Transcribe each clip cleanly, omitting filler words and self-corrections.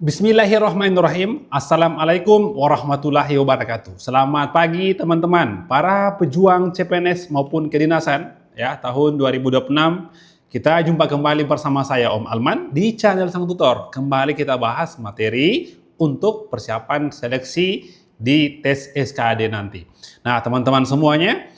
Bismillahirrahmanirrahim. Assalamualaikum warahmatullahi wabarakatuh. Selamat pagi teman-teman, para pejuang CPNS maupun kedinasan. Ya, tahun 2026 kita jumpa kembali bersama saya Om Alman di channel Sang Tutor. Kembali kita bahas materi untuk persiapan seleksi di tes SKAD nanti. Nah, teman-teman semuanya,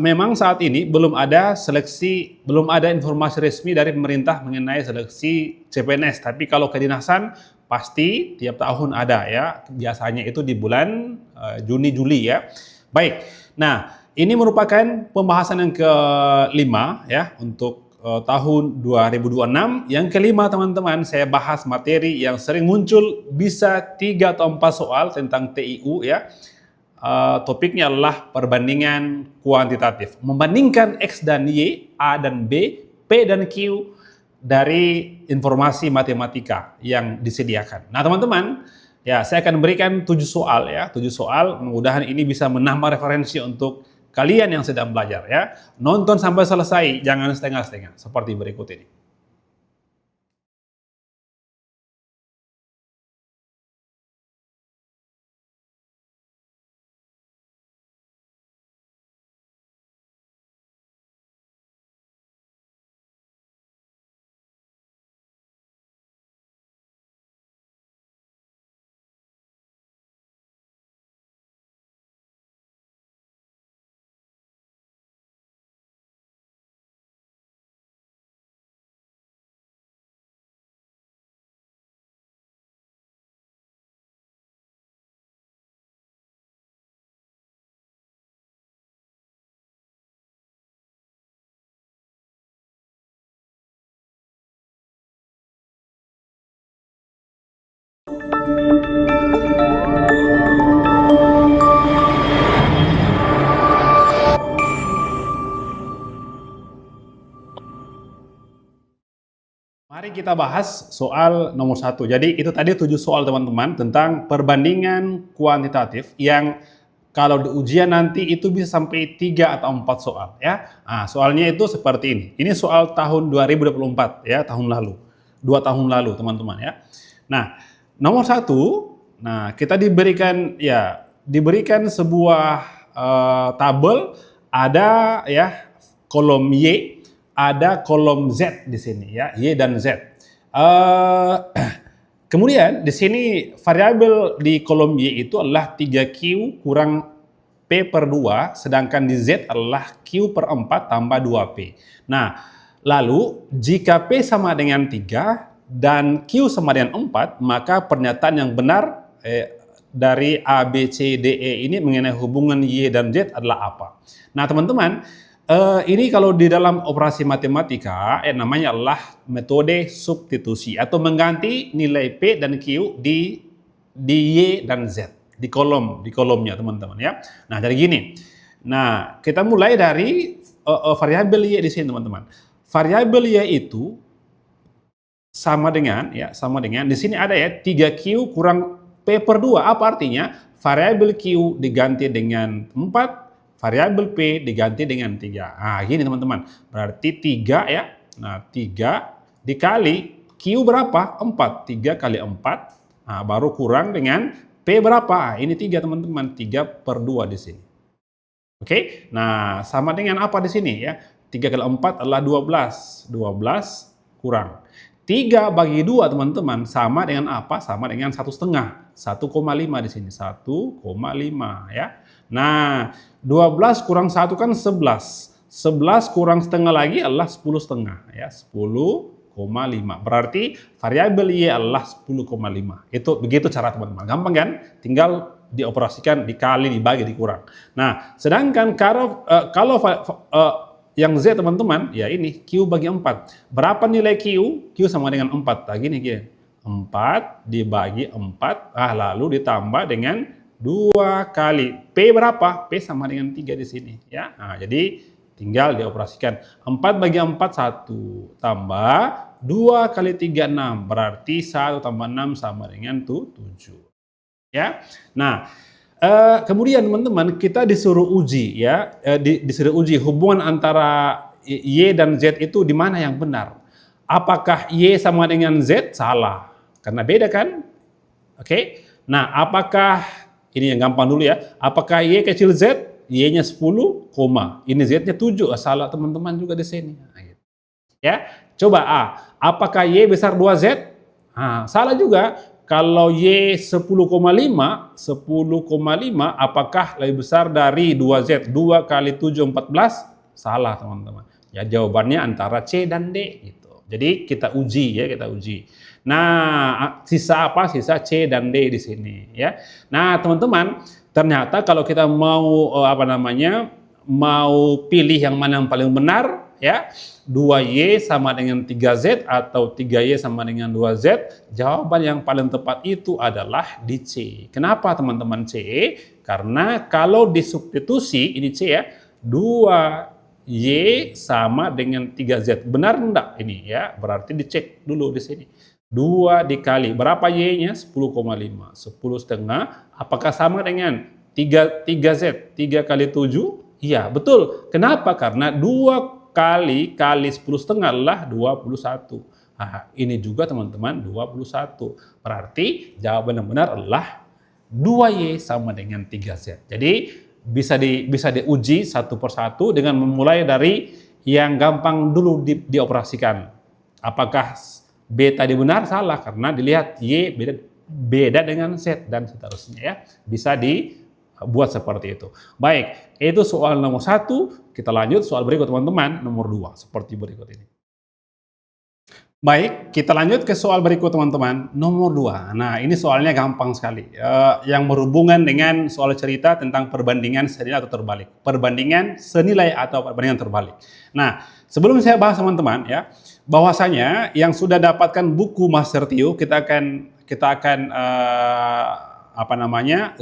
memang saat ini belum ada seleksi, belum ada informasi resmi dari pemerintah mengenai seleksi CPNS. Tapi kalau kedinasan pasti tiap tahun ada ya. Biasanya itu di bulan Juni Juli ya. Baik. Nah, ini merupakan pembahasan yang kelima ya untuk tahun 2026. Yang kelima teman-teman, saya bahas materi yang sering muncul, bisa 3 atau 4 soal tentang TIU ya. Topiknya adalah perbandingan kuantitatif. Membandingkan X dan Y, A dan B, P dan Q dari informasi matematika yang disediakan. Nah teman-teman, ya saya akan berikan 7 soal ya. 7 soal, mudah-mudahan ini bisa menambah referensi untuk kalian yang sedang belajar ya. Nonton sampai selesai, jangan setengah-setengah. Seperti berikut ini. Mari kita bahas soal nomor 1. Jadi itu tadi 7 soal teman-teman tentang perbandingan kuantitatif yang kalau di ujian nanti itu bisa sampai 3 atau 4 soal ya. Nah, soalnya itu seperti ini. Ini soal tahun 2024 ya, tahun lalu. 2 tahun lalu teman-teman ya. Nah, nomor 1, nah kita diberikan sebuah tabel, ada ya kolom Y, ada kolom Z di sini ya, Y dan Z. Kemudian di sini variabel di kolom Y itu adalah 3Q kurang P per 2, sedangkan di Z adalah Q per 4 tambah 2P. Nah, lalu jika P sama dengan 3 dan Q sama dengan 4, maka pernyataan yang benar dari A, B, C, D, E ini mengenai hubungan Y dan Z adalah apa? Nah, teman-teman, ini kalau di dalam operasi matematika namanya adalah metode substitusi atau mengganti nilai P dan Q di Y dan Z di kolomnya teman-teman ya. Nah, jadi gini. Nah, kita mulai dari variabel Y di sini teman-teman. Variabel Y itu sama dengan di sini ada ya 3Q kurang P per 2. Apa artinya? Variabel Q diganti dengan 4, variabel P diganti dengan 3. Nah, gini teman-teman. Berarti 3 ya. Nah, 3 dikali Q berapa? 4. 3 kali 4. Nah, baru kurang dengan P berapa? Ini 3 teman-teman. 3 per 2 di sini. Oke. Nah, sama dengan apa di sini ya? 3 kali 4 adalah 12. 12 kurang 3 bagi 2 teman-teman sama dengan apa? Sama dengan 1,5. 1,5 di sini. 1,5 ya. Nah, 12 kurang 1 kan 11. 11 kurang setengah lagi adalah 10,5 ya. 10,5. Berarti variabel Y adalah 10,5. Itu begitu cara teman-teman. Gampang kan? Tinggal dioperasikan, dikali, dibagi, dikurang. Nah, sedangkan kalau yang Z teman-teman, ya ini Q bagi 4. Berapa nilai Q? Q sama dengan 4. Nah, gini. 4 dibagi 4, lalu ditambah dengan 2 kali P berapa? P sama dengan 3 di sini ya. Nah, jadi tinggal dioperasikan. 4 bagi 4 1 tambah 2 kali 3 6. Berarti 1 tambah 6 sama dengan 7. Ya. Nah, kemudian teman-teman kita disuruh uji ya, disuruh uji hubungan antara Y dan Z itu di mana yang benar. Apakah Y sama dengan Z? Salah. Karena beda kan? Oke. Nah, apakah ini yang gampang dulu ya. Apakah Y kecil Z? Y-nya 10, ini Z-nya 7. Salah teman-teman juga di sini. Nah, gitu. Ya. Coba A. Apakah Y besar 2Z? Nah, salah juga. Kalau Y 10,5, apakah lebih besar dari 2Z? 2 kali 7, 14? Salah teman-teman. Ya, jawabannya antara C dan D gitu. Jadi kita uji ya, kita uji. Nah, sisa apa? Sisa C dan D di sini ya. Nah, teman-teman, ternyata kalau kita mau mau pilih yang mana yang paling benar ya, 2Y sama dengan 3Z atau 3Y sama dengan 2Z, jawaban yang paling tepat itu adalah di C. Kenapa teman-teman C? Karena kalau disubstitusi, ini C ya, 2Y sama dengan 3Z. Benar enggak ini ya? Berarti dicek dulu di sini. 2 dikali, berapa Y-nya? 10,5. 10,5, apakah sama dengan 3Z? 3 kali 7? Iya, betul. Kenapa? Karena 2 kali 10,5 adalah 21. Nah, ini juga teman-teman 21. Berarti jawaban yang benar adalah 2Y sama dengan 3Z. Jadi bisa diuji satu persatu dengan memulai dari yang gampang dulu dioperasikan. Apakah B tadi benar? Salah, karena dilihat Y beda dengan Z dan seterusnya ya. Bisa dibuat seperti itu. Baik, itu soal nomor 1. Kita lanjut soal berikut teman-teman, nomor 2, seperti berikut ini. Baik, kita lanjut ke soal berikut teman-teman, nomor 2. Nah, ini soalnya gampang sekali. Yang berhubungan dengan soal cerita tentang perbandingan senilai atau terbalik. Perbandingan senilai atau perbandingan terbalik. Nah, sebelum saya bahas teman-teman ya, bahwasanya yang sudah dapatkan buku Master Tio, kita akan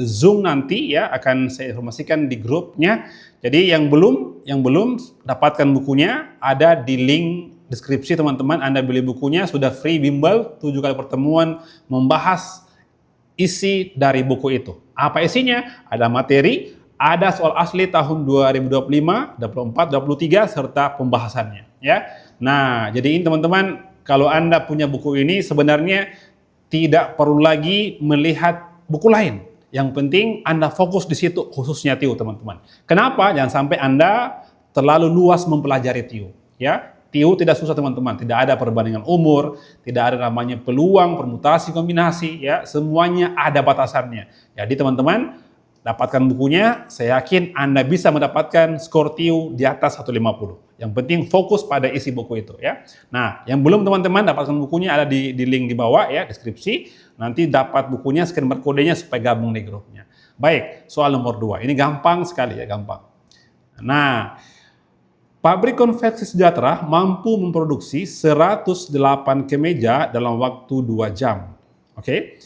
Zoom nanti ya, akan saya informasikan di grupnya. Jadi yang belum dapatkan bukunya, ada di link deskripsi teman-teman. Anda beli bukunya, sudah free bimbel 7 kali pertemuan membahas isi dari buku itu. Apa isinya? Ada materi, ada soal asli tahun 2025, 24, 23 serta pembahasannya ya. Nah, jadi ini teman-teman, kalau Anda punya buku ini sebenarnya tidak perlu lagi melihat buku lain. Yang penting Anda fokus di situ, khususnya TIO teman-teman. Kenapa? Jangan sampai Anda terlalu luas mempelajari TIO ya. TIO tidak susah teman-teman, tidak ada perbandingan umur, tidak ada namanya peluang, permutasi, kombinasi ya, semuanya ada batasannya. Jadi teman-teman, dapatkan bukunya, saya yakin Anda bisa mendapatkan skor TIO di atas 150. Yang penting fokus pada isi buku itu ya. Nah, yang belum teman-teman dapatkan bukunya ada di link di bawah ya, deskripsi. Nanti dapat bukunya, scan barcode-nya supaya gabung di grupnya. Baik, soal nomor 2. Ini gampang sekali ya, gampang. Nah, pabrik konveksi sejahtera mampu memproduksi 108 kemeja dalam waktu 2 jam. Oke.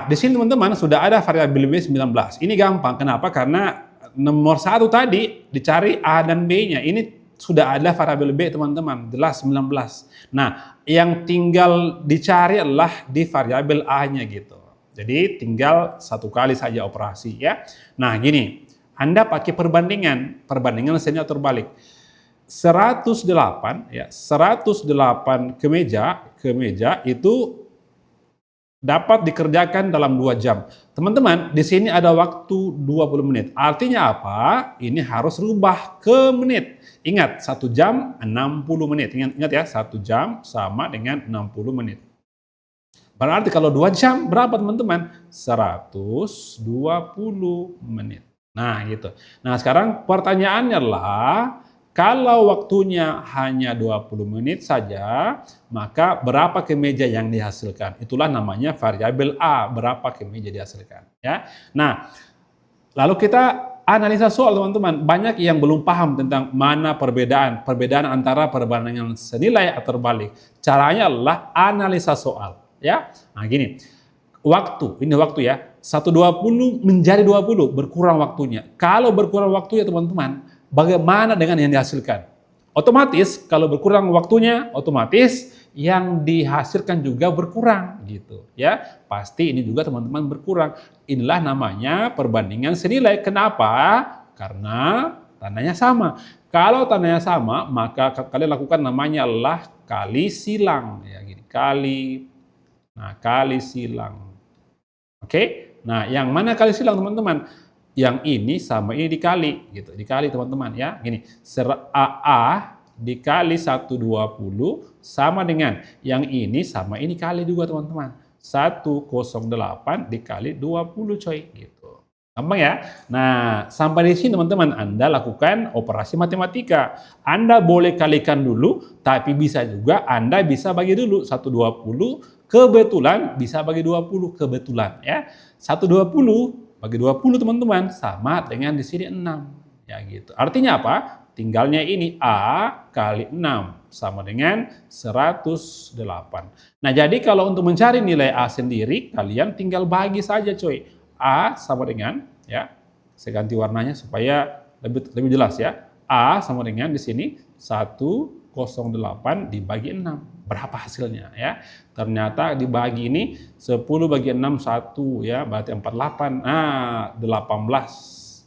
Di sini teman-teman sudah ada variabel B19. Ini gampang. Kenapa? Karena nomor 1 tadi dicari A dan B-nya. Ini sudah ada variabel B teman-teman, jelas 19. Nah, yang tinggal dicari adalah di variabel A-nya gitu. Jadi tinggal 1 kali saja operasi ya. Nah, gini. Anda pakai perbandingan senilai atau terbalik. 108 kemeja itu dapat dikerjakan dalam 2 jam. Teman-teman, di sini ada waktu 20 menit. Artinya apa? Ini harus rubah ke menit. Ingat, 1 jam 60 menit. Ingat ya, 1 jam sama dengan 60 menit. Berarti kalau 2 jam berapa teman-teman? 120 menit. Nah, gitu. Nah, sekarang pertanyaannya adalah, kalau waktunya hanya 20 menit saja, maka berapa kemeja yang dihasilkan? Itulah namanya variabel A, berapa kemeja dihasilkan. Ya. Nah, lalu kita analisa soal teman-teman. Banyak yang belum paham tentang mana perbedaan antara perbandingan senilai atau terbalik. Caranya adalah analisa soal. Ya. Nah, gini. Ini waktu ya. 120 menjadi 20, berkurang waktunya. Kalau berkurang waktunya teman-teman, bagaimana dengan yang dihasilkan? Otomatis kalau berkurang waktunya, otomatis yang dihasilkan juga berkurang gitu ya. Pasti ini juga teman-teman berkurang. Inilah namanya perbandingan senilai. Kenapa? Karena tandanya sama. Kalau tandanya sama, maka kalian lakukan namanya adalah kali silang ya, gini. Kali Nah, kali silang. Oke? Nah, yang mana kali silang teman-teman? Yang ini sama ini dikali gitu. Dikali teman-teman ya. Gini, AA dikali 120 sama dengan yang ini sama ini kali juga teman-teman. 108 dikali 20 coy gitu. Gampang ya? Nah, sampai di sini teman-teman Anda lakukan operasi matematika. Anda boleh kalikan dulu, tapi bisa juga Anda bisa bagi dulu 120 kebetulan bisa bagi 20 kebetulan ya. 120 bagi 20 teman-teman sama dengan di sini 6 ya gitu. Artinya apa? Tinggalnya ini A kali 6 sama dengan 108. Nah, jadi kalau untuk mencari nilai A sendiri, kalian tinggal bagi saja coy. A sama dengan ya. Saya ganti warnanya supaya lebih jelas ya. A sama dengan di sini 108 dibagi 6. Berapa hasilnya ya? Ternyata dibagi ini 10 bagi 6 1 ya, berarti 48. Nah, 18.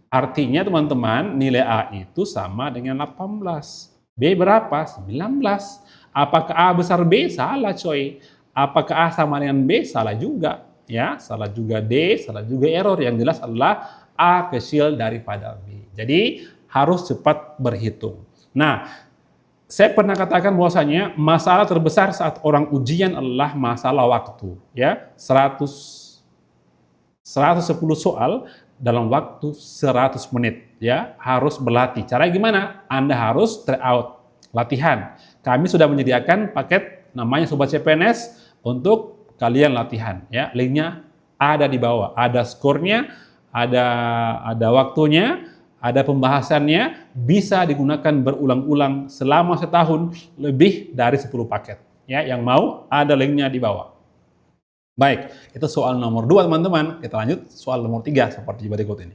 Artinya teman-teman, nilai A itu sama dengan 18. B berapa? 19. Apakah A besar B? Salah coy. Apakah A sama dengan B? Salah juga. Ya, salah juga D, salah juga error. Yang jelas adalah A kecil daripada B. Jadi harus cepat berhitung. Nah, saya pernah katakan bahwasanya masalah terbesar saat orang ujian adalah masalah waktu. Ya, 110 soal dalam waktu 100 menit. Ya, harus berlatih. Caranya gimana? Anda harus try out latihan. Kami sudah menyediakan paket namanya Sobat CPNS untuk kalian latihan. Ya, linknya ada di bawah. Ada skornya, ada waktunya, ada pembahasannya, bisa digunakan berulang-ulang selama setahun lebih dari 10 paket. Ya, yang mau ada linknya di bawah. Baik, itu soal nomor 2 teman-teman. Kita lanjut soal nomor 3 seperti berikut ini.